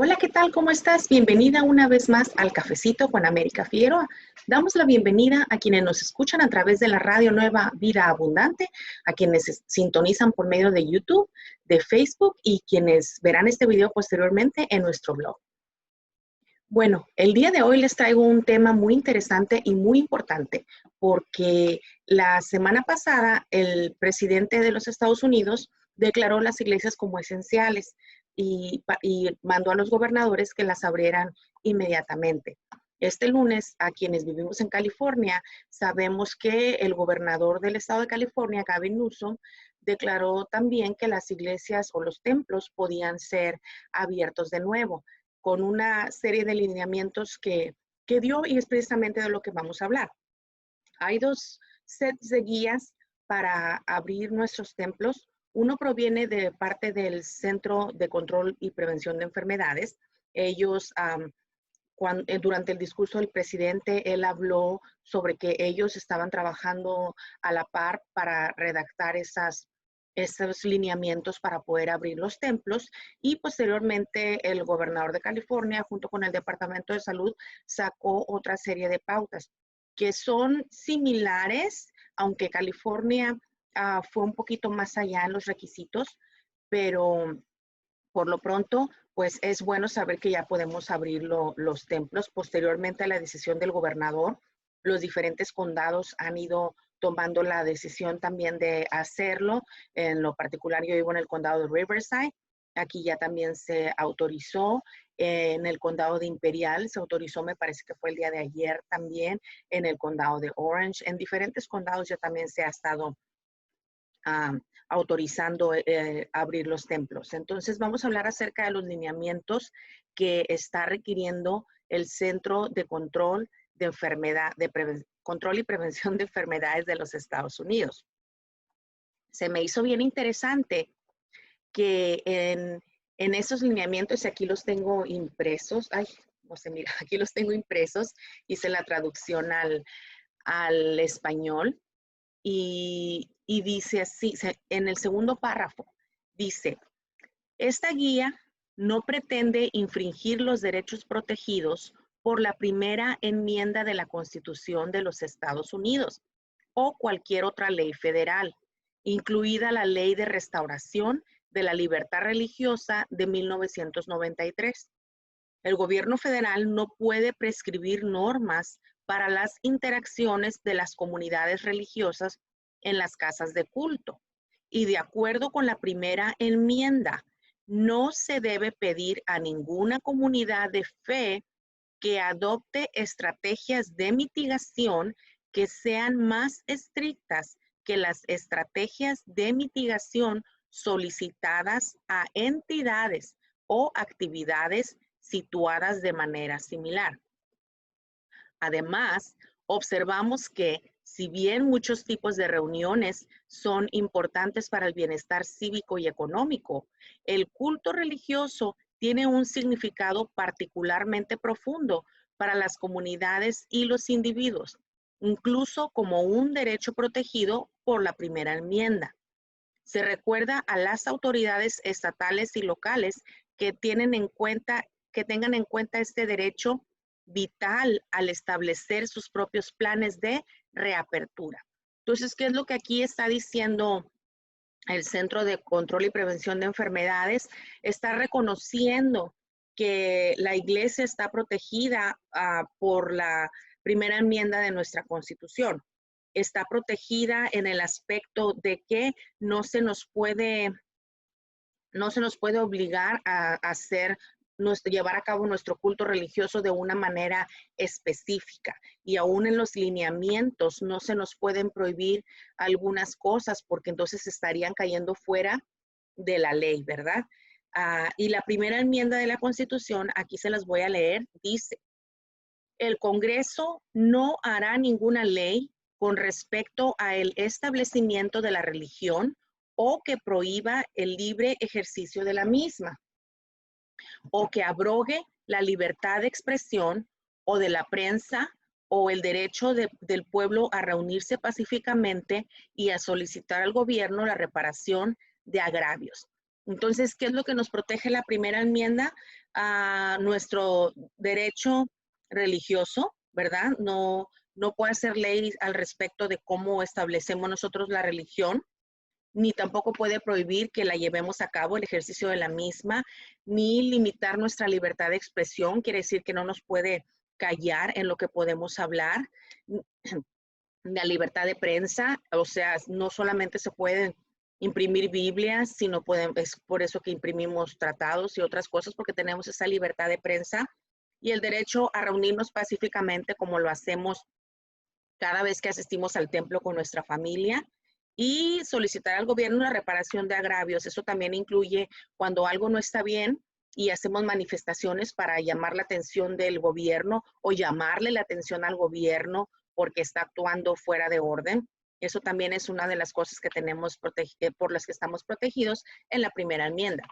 Hola, ¿qué tal? ¿Cómo estás? Bienvenida una vez más al Cafecito con América Figueroa. Damos la bienvenida a quienes nos escuchan a través de la radio Nueva Vida Abundante, a quienes sintonizan por medio de YouTube, de Facebook y quienes verán este video posteriormente en nuestro blog. Bueno, el día de hoy les traigo un tema muy interesante y muy importante porque la semana pasada el presidente de los Estados Unidos declaró las iglesias como esenciales y mandó a los gobernadores que las abrieran inmediatamente. Este lunes, a quienes vivimos en California, sabemos que el gobernador del estado de California, Gavin Newsom, declaró también que las iglesias o los templos podían ser abiertos de nuevo con una serie de lineamientos que dio y es precisamente de lo que vamos a hablar. Hay dos sets de guías para abrir nuestros templos. Uno proviene de parte del Centro de Control y Prevención de Enfermedades. Ellos, durante el discurso del presidente, él habló sobre que ellos estaban trabajando a la par para redactar esos lineamientos para poder abrir los templos y posteriormente el gobernador de California junto con el Departamento de Salud sacó otra serie de pautas que son similares, aunque California fue un poquito más allá en los requisitos, pero por lo pronto, pues es bueno saber que ya podemos abrir los templos. Posteriormente a la decisión del gobernador, los diferentes condados han ido tomando la decisión también de hacerlo. En lo particular, yo vivo en el condado de Riverside. Aquí ya también se autorizó. En el condado de Imperial se autorizó, me parece que fue el día de ayer también. En el condado de Orange. En diferentes condados ya también se ha estado autorizando abrir los templos. Entonces vamos a hablar acerca de los lineamientos que está requiriendo el Centro de Control de Enfermedad, Control y Prevención de Enfermedades de los Estados Unidos. Se me hizo bien interesante que en esos lineamientos, y aquí los tengo impresos, ay, no sé, mira, aquí los tengo impresos, hice la traducción al español. Y dice así, en el segundo párrafo, dice, esta guía no pretende infringir los derechos protegidos por la primera enmienda de la Constitución de los Estados Unidos o cualquier otra ley federal, incluida la Ley de Restauración de la Libertad Religiosa de 1993. El gobierno federal no puede prescribir normas para las interacciones de las comunidades religiosas en las casas de culto. Y de acuerdo con la primera enmienda, no se debe pedir a ninguna comunidad de fe que adopte estrategias de mitigación que sean más estrictas que las estrategias de mitigación solicitadas a entidades o actividades situadas de manera similar. Además, observamos que si bien muchos tipos de reuniones son importantes para el bienestar cívico y económico, el culto religioso tiene un significado particularmente profundo para las comunidades y los individuos, incluso como un derecho protegido por la primera enmienda. Se recuerda a las autoridades estatales y locales que tengan en cuenta este derecho vital al establecer sus propios planes de reapertura. Entonces, ¿qué es lo que aquí está diciendo el Centro de Control y Prevención de Enfermedades? Está reconociendo que la iglesia está protegida por la primera enmienda de nuestra Constitución. Está protegida en el aspecto de que no se nos puede obligar a llevar a cabo nuestro culto religioso de una manera específica. Y aún en los lineamientos no se nos pueden prohibir algunas cosas porque entonces estarían cayendo fuera de la ley, ¿verdad? Y la primera enmienda de la Constitución, aquí se las voy a leer, dice, el Congreso no hará ninguna ley con respecto a el establecimiento de la religión o que prohíba el libre ejercicio de la misma, o que abrogue la libertad de expresión o de la prensa o el derecho del pueblo a reunirse pacíficamente y a solicitar al gobierno la reparación de agravios. Entonces, ¿qué es lo que nos protege la primera enmienda? Nuestro derecho religioso, ¿verdad? No puede hacer ley al respecto de cómo establecemos nosotros la religión, ni tampoco puede prohibir que la llevemos a cabo, el ejercicio de la misma, ni limitar nuestra libertad de expresión, quiere decir que no nos puede callar en lo que podemos hablar. La libertad de prensa, o sea, no solamente se pueden imprimir Biblias, sino es por eso que imprimimos tratados y otras cosas, porque tenemos esa libertad de prensa y el derecho a reunirnos pacíficamente como lo hacemos cada vez que asistimos al templo con nuestra familia y solicitar al gobierno una reparación de agravios. Eso también incluye cuando algo no está bien y hacemos manifestaciones para llamar la atención del gobierno o llamarle la atención al gobierno porque está actuando fuera de orden. Eso también es una de las cosas que tenemos por las que estamos protegidos en la primera enmienda.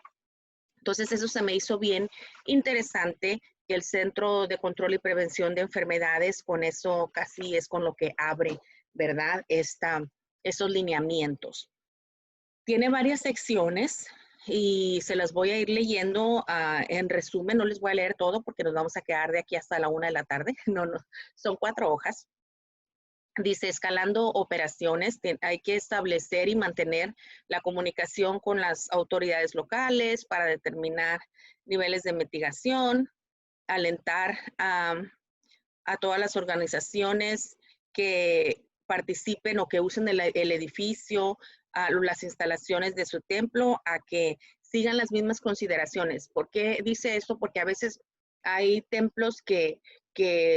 Entonces, eso se me hizo bien interesante, que el Centro de Control y Prevención de Enfermedades, con eso casi es con lo que abre, ¿verdad? Esos lineamientos. Tiene varias secciones y se las voy a ir leyendo en resumen. No les voy a leer todo porque nos vamos a quedar de aquí hasta la 1 de la tarde. No, son 4 hojas. Dice, escalando operaciones, hay que establecer y mantener la comunicación con las autoridades locales para determinar niveles de mitigación, alentar a todas las organizaciones que participen o que usen el edificio, las instalaciones de su templo, a que sigan las mismas consideraciones. ¿Por qué dice esto? Porque a veces hay templos que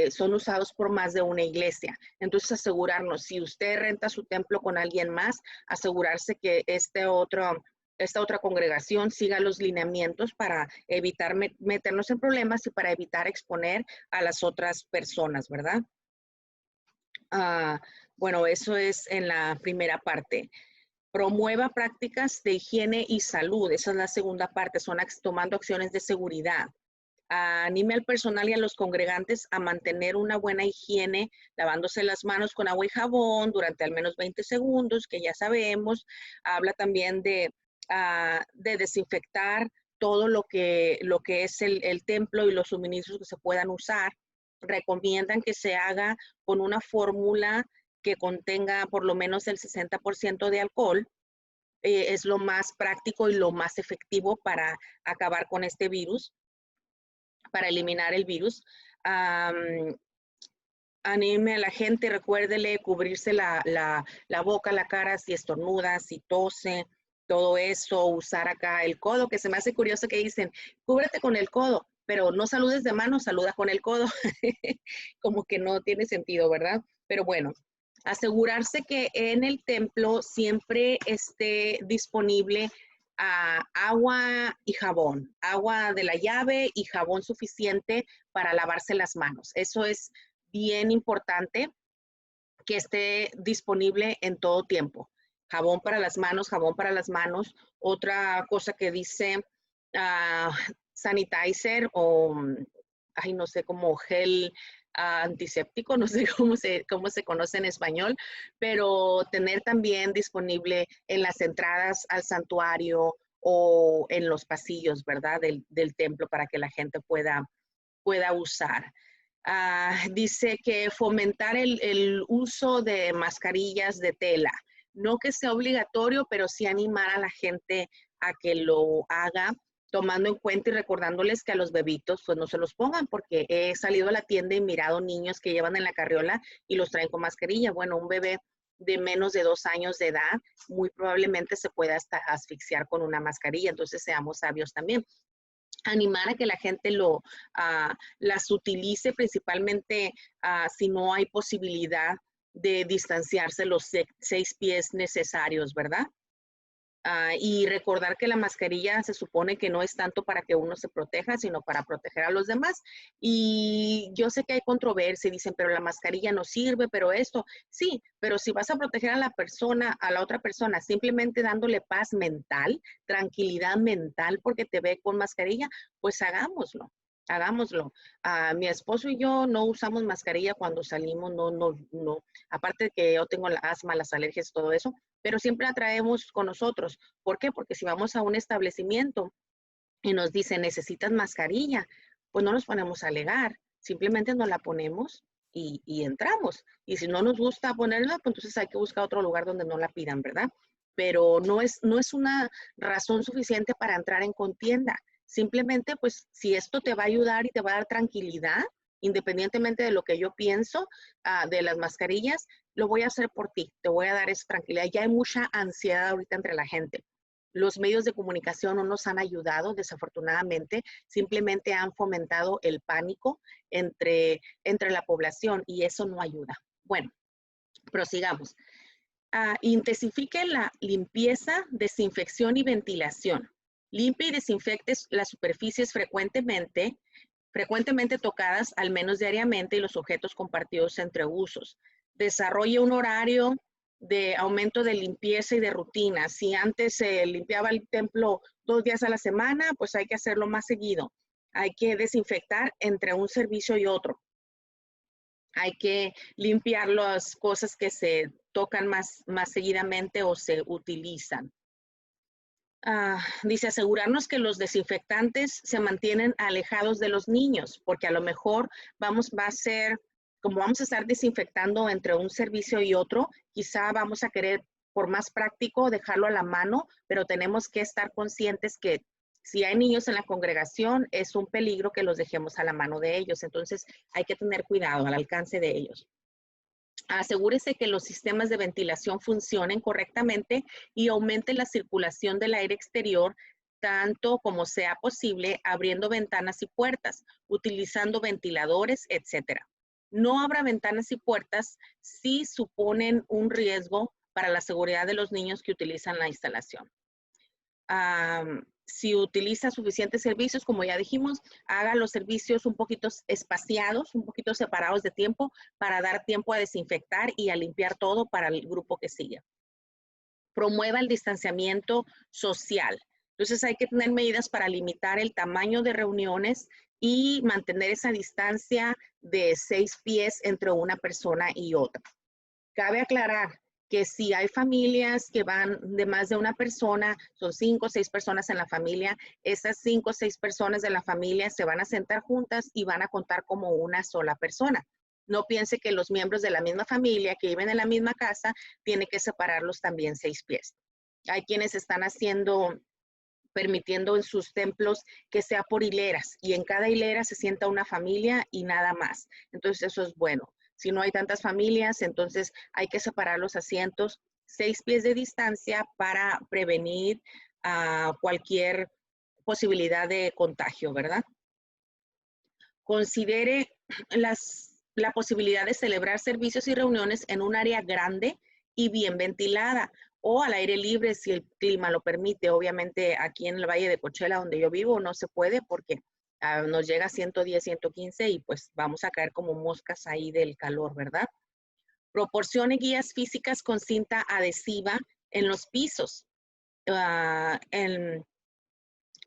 son usados por más de una iglesia. Entonces, asegurarnos, si usted renta su templo con alguien más, asegurarse que esta otra congregación siga los lineamientos para evitar meternos en problemas y para evitar exponer a las otras personas, ¿verdad? Bueno, eso es en la primera parte. Promueva prácticas de higiene y salud. Esa es la segunda parte, son tomando acciones de seguridad. Anime al personal y a los congregantes a mantener una buena higiene, lavándose las manos con agua y jabón durante al menos 20 segundos, que ya sabemos. Habla también de desinfectar todo lo que es el templo y los suministros que se puedan usar. Recomiendan que se haga con una fórmula que contenga por lo menos el 60% de alcohol. Es lo más práctico y lo más efectivo para acabar con este virus, para eliminar el virus. Anime a la gente, recuérdele cubrirse la boca, la cara, si estornuda, si tose, todo eso, usar acá el codo, que se me hace curioso que dicen, cúbrete con el codo, pero no saludes de mano, saluda con el codo. Como que no tiene sentido, ¿verdad? Pero bueno, asegurarse que en el templo siempre esté disponible agua y jabón, agua de la llave y jabón suficiente para lavarse las manos. Eso es bien importante, que esté disponible en todo tiempo. Jabón para las manos, jabón para las manos. Otra cosa que dice sanitizer o, ay, no sé, como gel antiséptico, no sé cómo se conoce en español, pero tener también disponible en las entradas al santuario o en los pasillos, ¿verdad? Del templo para que la gente pueda usar. Dice que fomentar el uso de mascarillas de tela. No que sea obligatorio, pero sí animar a la gente a que lo haga, tomando en cuenta y recordándoles que a los bebitos pues no se los pongan, porque he salido a la tienda y mirado niños que llevan en la carriola y los traen con mascarilla. Bueno, un bebé de menos de 2 años de edad muy probablemente se pueda hasta asfixiar con una mascarilla, entonces seamos sabios también. Animar a que la gente las utilice, principalmente si no hay posibilidad de distanciarse los 6 pies necesarios, ¿verdad? Y recordar que la mascarilla se supone que no es tanto para que uno se proteja, sino para proteger a los demás. Y yo sé que hay controversia, dicen, pero la mascarilla no sirve, pero esto, sí, pero si vas a proteger a la persona, a la otra persona, simplemente dándole paz mental, tranquilidad mental, porque te ve con mascarilla, pues hagámoslo. hagámoslo. Mi esposo y yo no usamos mascarilla cuando salimos, no. Aparte de que yo tengo la asma, las alergias, todo eso, pero siempre la traemos con nosotros. ¿Por qué? Porque si vamos a un establecimiento y nos dicen, necesitas mascarilla, pues no nos ponemos a alegar, simplemente nos la ponemos y entramos. Y si no nos gusta ponerla, pues entonces hay que buscar otro lugar donde no la pidan, ¿verdad? Pero no es una razón suficiente para entrar en contienda. Simplemente, pues, si esto te va a ayudar y te va a dar tranquilidad, independientemente de lo que yo pienso de las mascarillas, lo voy a hacer por ti, te voy a dar esa tranquilidad. Ya hay mucha ansiedad ahorita entre la gente. Los medios de comunicación no nos han ayudado, desafortunadamente, simplemente han fomentado el pánico entre la población y eso no ayuda. Bueno, prosigamos. Intensifique la limpieza, desinfección y ventilación. Limpie y desinfecte las superficies frecuentemente tocadas al menos diariamente y los objetos compartidos entre usos. Desarrolle un horario de aumento de limpieza y de rutina. Si antes se limpiaba el templo 2 días a la semana, pues hay que hacerlo más seguido. Hay que desinfectar entre un servicio y otro. Hay que limpiar las cosas que se tocan más seguidamente o se utilizan. Dice, asegurarnos que los desinfectantes se mantienen alejados de los niños, porque a lo mejor va a ser, como vamos a estar desinfectando entre un servicio y otro, quizá vamos a querer, por más práctico, dejarlo a la mano, pero tenemos que estar conscientes que si hay niños en la congregación, es un peligro que los dejemos a la mano de ellos. Entonces, hay que tener cuidado al alcance de ellos. Asegúrese que los sistemas de ventilación funcionen correctamente y aumente la circulación del aire exterior tanto como sea posible, abriendo ventanas y puertas, utilizando ventiladores, etc. No abra ventanas y puertas si suponen un riesgo para la seguridad de los niños que utilizan la instalación. Si utiliza suficientes servicios, como ya dijimos, haga los servicios un poquito espaciados, un poquito separados de tiempo para dar tiempo a desinfectar y a limpiar todo para el grupo que sigue. Promueva el distanciamiento social. Entonces hay que tener medidas para limitar el tamaño de reuniones y mantener esa distancia de 6 pies entre una persona y otra. Cabe aclarar que si hay familias que van de más de una persona, son 5 o 6 personas en la familia, esas 5 o 6 personas de la familia se van a sentar juntas y van a contar como una sola persona. No piense que los miembros de la misma familia que viven en la misma casa tiene que separarlos también 6 pies. Hay quienes están permitiendo en sus templos que sea por hileras y en cada hilera se sienta una familia y nada más. Entonces eso es bueno. Si no hay tantas familias, entonces hay que separar los asientos 6 pies de distancia para prevenir cualquier posibilidad de contagio, ¿verdad? Considere la posibilidad de celebrar servicios y reuniones en un área grande y bien ventilada o al aire libre si el clima lo permite. Obviamente aquí en el Valle de Coachella, donde yo vivo, no se puede porque nos llega a 110, 115 y pues vamos a caer como moscas ahí del calor, ¿verdad? Proporcione guías físicas con cinta adhesiva en los pisos, en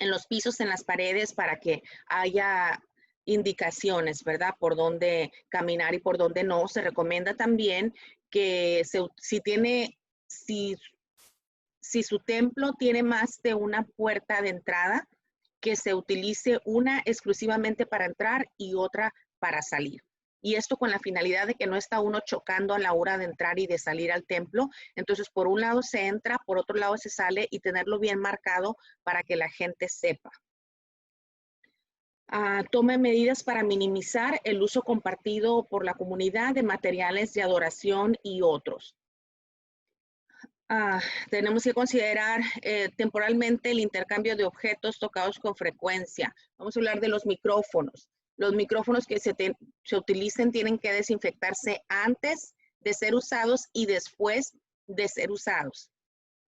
los pisos, en las paredes, para que haya indicaciones, ¿verdad? Por dónde caminar y por dónde no. Se recomienda también que si su templo tiene más de una puerta de entrada, que se utilice una exclusivamente para entrar y otra para salir. Y esto con la finalidad de que no está uno chocando a la hora de entrar y de salir al templo. Entonces, por un lado se entra, por otro lado se sale y tenerlo bien marcado para que la gente sepa. Tome medidas para minimizar el uso compartido por la comunidad de materiales de adoración y otros. Tenemos que considerar temporalmente el intercambio de objetos tocados con frecuencia. Vamos a hablar de los micrófonos. Los micrófonos que se utilicen tienen que desinfectarse antes de ser usados y después de ser usados.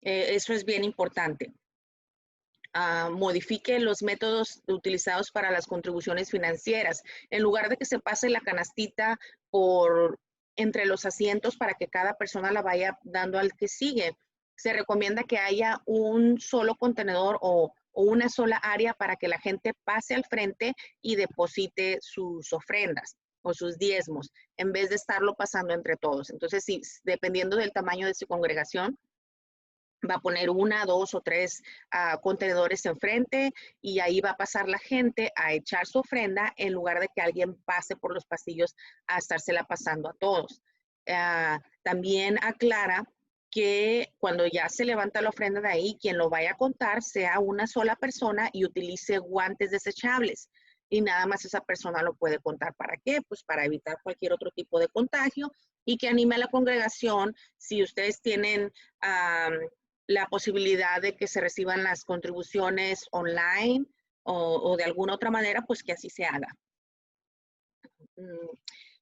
Eso es bien importante. Modifique los métodos utilizados para las contribuciones financieras. En lugar de que se pase la canastita entre los asientos para que cada persona la vaya dando al que sigue, se recomienda que haya un solo contenedor o o una sola área para que la gente pase al frente y deposite sus ofrendas o sus diezmos, en vez de estarlo pasando entre todos. Entonces, sí, dependiendo del tamaño de su congregación, va a poner una, dos o tres contenedores enfrente y ahí va a pasar la gente a echar su ofrenda en lugar de que alguien pase por los pasillos a estársela pasando a todos. También aclara que cuando ya se levanta la ofrenda de ahí, quien lo vaya a contar sea una sola persona y utilice guantes desechables. Y nada más esa persona lo puede contar. ¿Para qué? Pues para evitar cualquier otro tipo de contagio y que anime a la congregación. Si ustedes tienen la posibilidad de que se reciban las contribuciones online o de alguna otra manera, pues que así se haga.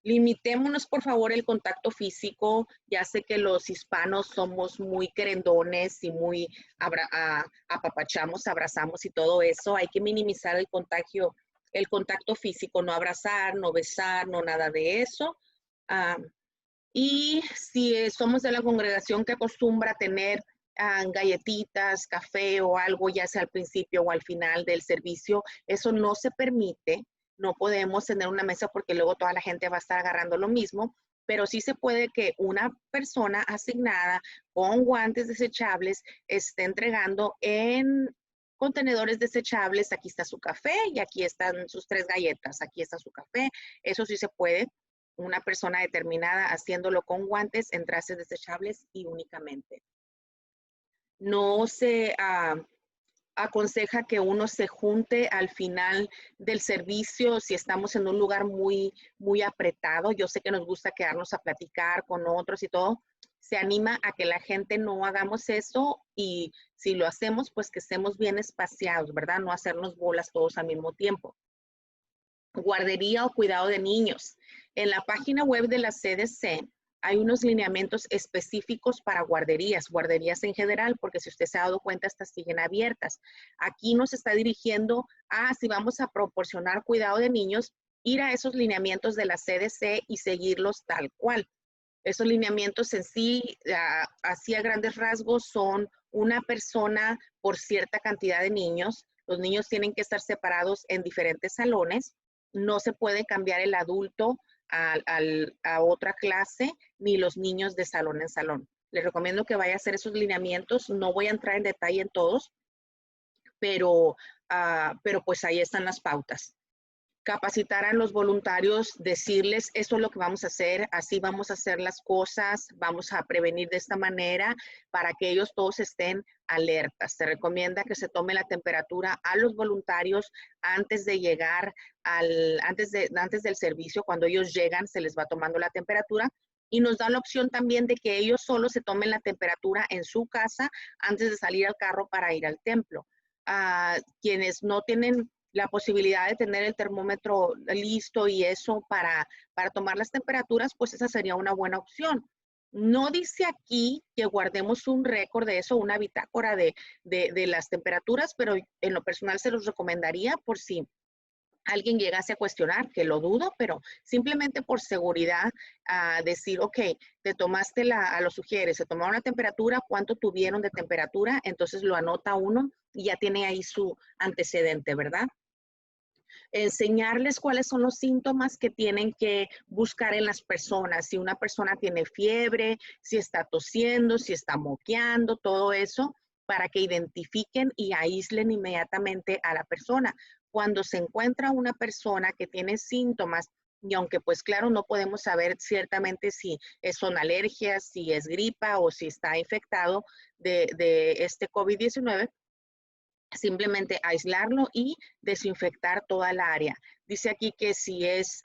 Limitémonos, por favor, el contacto físico. Ya sé que los hispanos somos muy querendones y muy apapachamos, abrazamos y todo eso. Hay que minimizar el contagio, el contacto físico, no abrazar, no besar, no nada de eso. Y si somos de la congregación que acostumbra tener galletitas, café o algo, ya sea al principio o al final del servicio, eso no se permite. No podemos tener una mesa porque luego toda la gente va a estar agarrando lo mismo, pero sí se puede que una persona asignada con guantes desechables esté entregando en contenedores desechables. Aquí está su café y aquí están sus 3 galletas, aquí está su café. Eso sí se puede. Una persona determinada haciéndolo con guantes en trastes desechables y únicamente. No se aconseja que uno se junte al final del servicio si estamos en un lugar muy apretado. Yo sé que nos gusta quedarnos a platicar con otros y todo. Se anima a que la gente no hagamos eso y si lo hacemos, pues que estemos bien espaciados, ¿verdad? No hacernos bolas todos al mismo tiempo. Guardería o cuidado de niños. En la página web de la CDC hay unos lineamientos específicos para guarderías en general, porque si usted se ha dado cuenta, estas siguen abiertas. Aquí nos está dirigiendo a si vamos a proporcionar cuidado de niños, ir a esos lineamientos de la CDC y seguirlos tal cual. Esos lineamientos en sí, así a grandes rasgos, son una persona por cierta cantidad de niños. Los niños tienen que estar separados en diferentes salones. No se puede cambiar el adulto a otra clase, ni los niños de salón en salón. Les recomiendo que vaya a hacer esos lineamientos. No voy a entrar en detalle en todos, pero pues ahí están las pautas. Capacitar a los voluntarios, decirles, esto es lo que vamos a hacer, así vamos a hacer las cosas, vamos a prevenir de esta manera para que ellos todos estén alertas. Se recomienda que se tome la temperatura a los voluntarios antes de llegar, antes del servicio. Cuando ellos llegan, se les va tomando la temperatura y nos da la opción también de que ellos solo se tomen la temperatura en su casa antes de salir al carro para ir al templo. Quienes no tienen la posibilidad de tener el termómetro listo y eso para tomar las temperaturas, pues esa sería una buena opción. No dice aquí que guardemos un récord de eso, una bitácora de las temperaturas, pero en lo personal se los recomendaría por si alguien llegase a cuestionar, que lo dudo, pero simplemente por seguridad, decir, ok, te tomaste a los sugieres, se tomaron la temperatura, ¿cuánto tuvieron de temperatura? Entonces lo anota uno y ya tiene ahí su antecedente, ¿verdad? Enseñarles cuáles son los síntomas que tienen que buscar en las personas. Si una persona tiene fiebre, si está tosiendo, si está moqueando, todo eso, para que identifiquen y aíslen inmediatamente a la persona. Cuando se encuentra una persona que tiene síntomas, y aunque pues claro, no podemos saber ciertamente si son alergias, si es gripa o si está infectado de este COVID-19, simplemente aislarlo y desinfectar toda la área. Dice aquí que si es,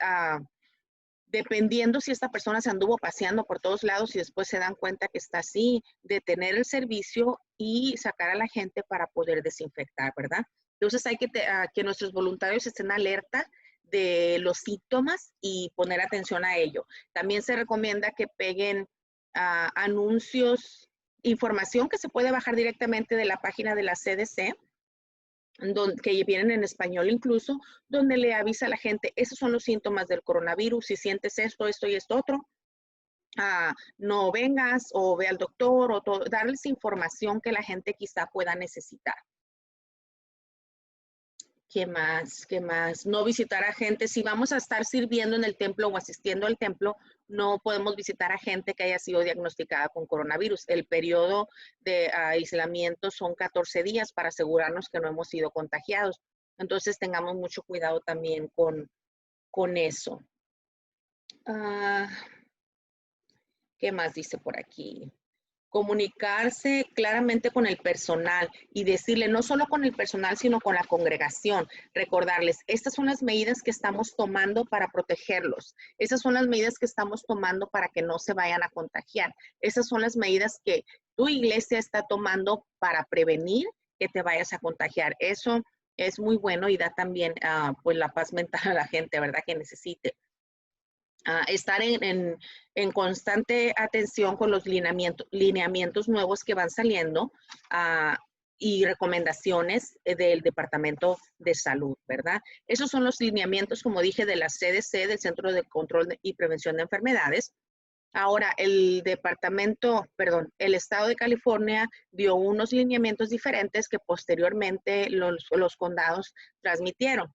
dependiendo si esta persona se anduvo paseando por todos lados y después se dan cuenta que está así, detener el servicio y sacar a la gente para poder desinfectar, ¿verdad? Entonces hay que nuestros voluntarios estén alerta de los síntomas y poner atención a ello. También se recomienda que peguen anuncios, información que se puede bajar directamente de la página de la CDC, que vienen en español incluso, donde le avisa a la gente, esos son los síntomas del coronavirus, si sientes esto, esto y esto otro, no vengas o ve al doctor o darles información que la gente quizá pueda necesitar. ¿Qué más? ¿Qué más? No visitar a gente. Si vamos a estar sirviendo en el templo o asistiendo al templo, no podemos visitar a gente que haya sido diagnosticada con coronavirus. El periodo de aislamiento son 14 días para asegurarnos que no hemos sido contagiados. Entonces tengamos mucho cuidado también con eso. ¿Qué más dice por aquí? Comunicarse claramente con el personal y decirle, no solo con el personal, sino con la congregación, recordarles, estas son las medidas que estamos tomando para protegerlos, esas son las medidas que estamos tomando para que no se vayan a contagiar, esas son las medidas que tu iglesia está tomando para prevenir que te vayas a contagiar. Eso es muy bueno y da también pues la paz mental a la gente, ¿verdad? Que necesite. Estar en constante atención con los lineamientos nuevos que van saliendo y recomendaciones del Departamento de Salud, ¿verdad? Esos son los lineamientos, como dije, de la CDC, del Centro de Control y Prevención de Enfermedades. Ahora, el Estado de California dio unos lineamientos diferentes que posteriormente los condados transmitieron.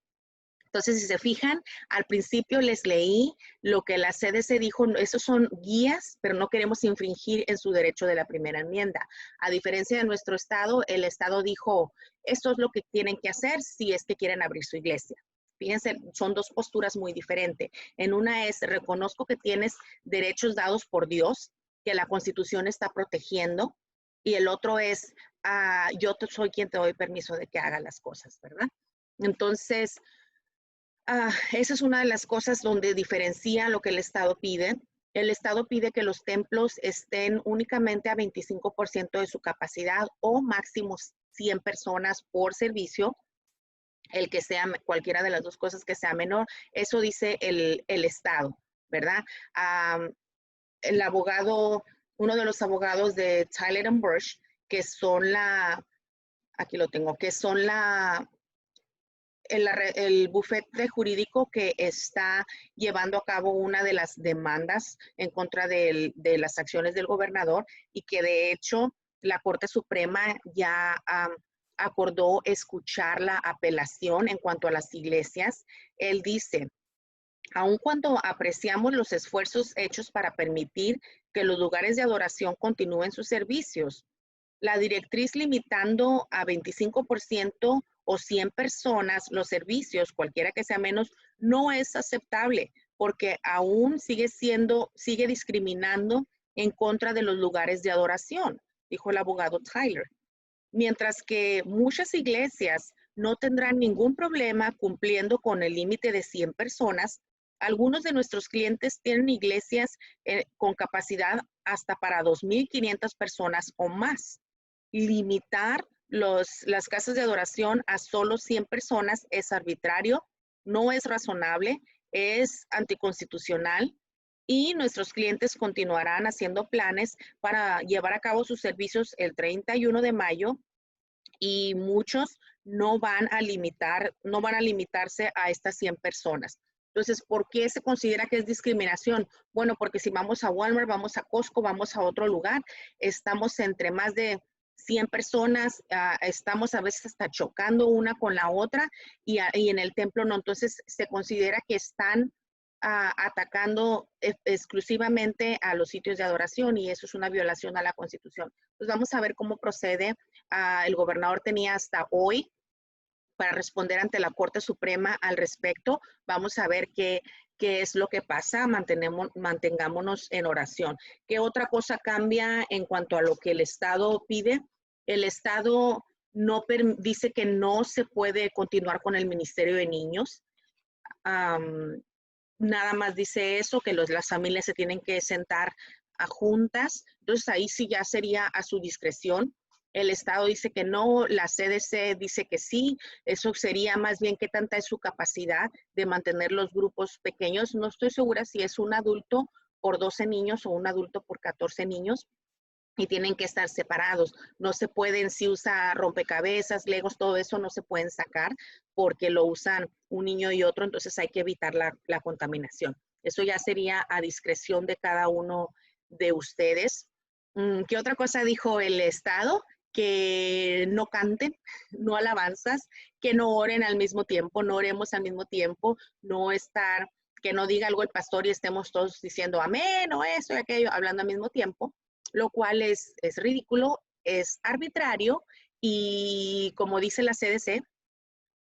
Entonces, si se fijan, al principio les leí lo que la CDC dijo, esos son guías, pero no queremos infringir en su derecho de la primera enmienda. A diferencia de nuestro estado, el estado dijo, esto es lo que tienen que hacer si es que quieren abrir su iglesia. Fíjense, son dos posturas muy diferentes. En una es, reconozco que tienes derechos dados por Dios, que la Constitución está protegiendo, y el otro es, yo soy quien te doy permiso de que haga las cosas, ¿verdad? Entonces, esa es una de las cosas donde diferencia lo que el Estado pide. El Estado pide que los templos estén únicamente a 25% de su capacidad o máximo 100 personas por servicio. El que sea cualquiera de las dos cosas que sea menor, eso dice el Estado, ¿verdad? El abogado, uno de los abogados de Tyler and Burch, que son aquí lo tengo, que son el bufete jurídico que está llevando a cabo una de las demandas en contra de las acciones del gobernador y que de hecho la Corte Suprema ya acordó escuchar la apelación en cuanto a las iglesias. Él dice, aun cuando apreciamos los esfuerzos hechos para permitir que los lugares de adoración continúen sus servicios, la directriz limitando a 25% o 100 personas los servicios, cualquiera que sea menos, no es aceptable porque aún sigue discriminando en contra de los lugares de adoración, dijo el abogado Tyler. Mientras que muchas iglesias no tendrán ningún problema cumpliendo con el límite de 100 personas, algunos de nuestros clientes tienen iglesias con capacidad hasta para 2,500 personas o más. Limitar las casas de adoración a solo 100 personas es arbitrario, no es razonable, es anticonstitucional y nuestros clientes continuarán haciendo planes para llevar a cabo sus servicios el 31 de mayo y muchos no van a limitarse a estas 100 personas. Entonces, ¿por qué se considera que es discriminación? Bueno, porque si vamos a Walmart, vamos a Costco, vamos a otro lugar, estamos entre más de 100 personas, estamos a veces hasta chocando una con la otra y en el templo no. Entonces, se considera que están atacando exclusivamente a los sitios de adoración y eso es una violación a la Constitución. Pues vamos a ver cómo procede. El gobernador tenía hasta hoy para responder ante la Corte Suprema al respecto. Vamos a ver qué es lo que pasa. Mantengámonos en oración. ¿Qué otra cosa cambia en cuanto a lo que el Estado pide? El Estado dice que no se puede continuar con el Ministerio de Niños. Nada más dice eso, que las familias se tienen que sentar juntas. Entonces ahí sí ya sería a su discreción. El Estado dice que no, la CDC dice que sí. Eso sería más bien qué tanta es su capacidad de mantener los grupos pequeños. No estoy segura si es un adulto por 12 niños o un adulto por 14 niños y tienen que estar separados. No se pueden, si usa rompecabezas, legos, todo eso no se pueden sacar porque lo usan un niño y otro, entonces hay que evitar la contaminación. Eso ya sería a discreción de cada uno de ustedes. ¿Qué otra cosa dijo el Estado? que no canten, no alabanzas, que no oren al mismo tiempo, no oremos al mismo tiempo, no estar, que no diga algo el pastor y estemos todos diciendo amén o eso y aquello, hablando al mismo tiempo, lo cual es ridículo, es arbitrario y como dice la CDC,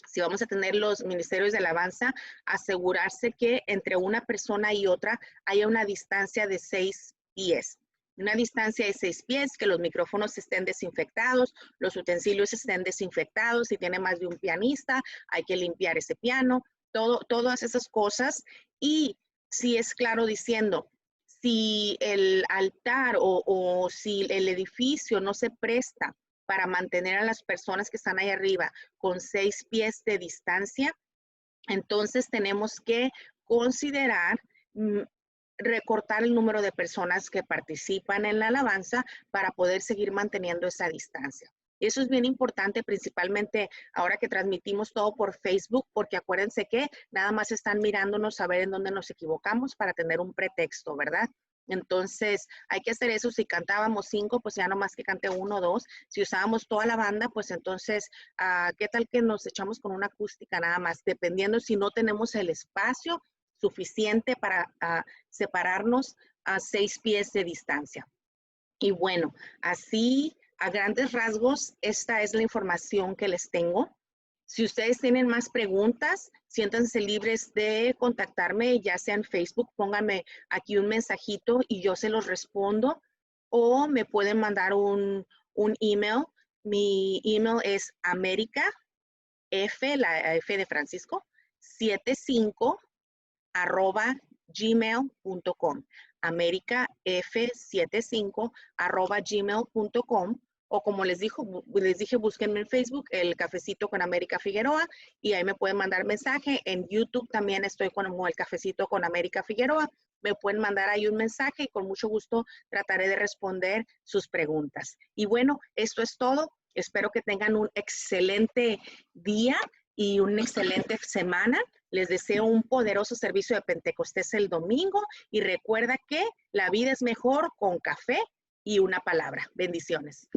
si vamos a tener los ministerios de alabanza, asegurarse que entre una persona y otra haya una distancia de 6 pies. Una distancia de 6 pies, que los micrófonos estén desinfectados, los utensilios estén desinfectados. Si tiene más de un pianista, hay que limpiar ese piano, todas esas cosas. Y si es claro diciendo, si el altar o si el edificio no se presta para mantener a las personas que están ahí arriba con 6 pies de distancia, entonces tenemos que considerar recortar el número de personas que participan en la alabanza para poder seguir manteniendo esa distancia. Eso es bien importante, principalmente ahora que transmitimos todo por Facebook, porque acuérdense que nada más están mirándonos a ver en dónde nos equivocamos para tener un pretexto, ¿verdad? Entonces, hay que hacer eso. Si cantábamos 5, pues ya no más que cante 1 o 2. Si usábamos toda la banda, pues entonces, ¿qué tal que nos echamos con una acústica nada más? Dependiendo si no tenemos el espacio suficiente para separarnos a 6 pies de distancia. Y bueno, así a grandes rasgos, esta es la información que les tengo. Si ustedes tienen más preguntas, siéntanse libres de contactarme, ya sea en Facebook, pónganme aquí un mensajito y yo se los respondo, o me pueden mandar un email. Mi email es América F, la F de Francisco, 75 @gmail.com. americaf75 o como les dije, búsquenme en Facebook, el Cafecito con América Figueroa, y ahí me pueden mandar mensaje. En YouTube también estoy como el Cafecito con América Figueroa. Me pueden mandar ahí un mensaje y con mucho gusto trataré de responder sus preguntas. Y bueno, esto es todo. Espero que tengan un excelente día y una excelente semana. Les deseo un poderoso servicio de Pentecostés el domingo y recuerda que la vida es mejor con café y una palabra. Bendiciones.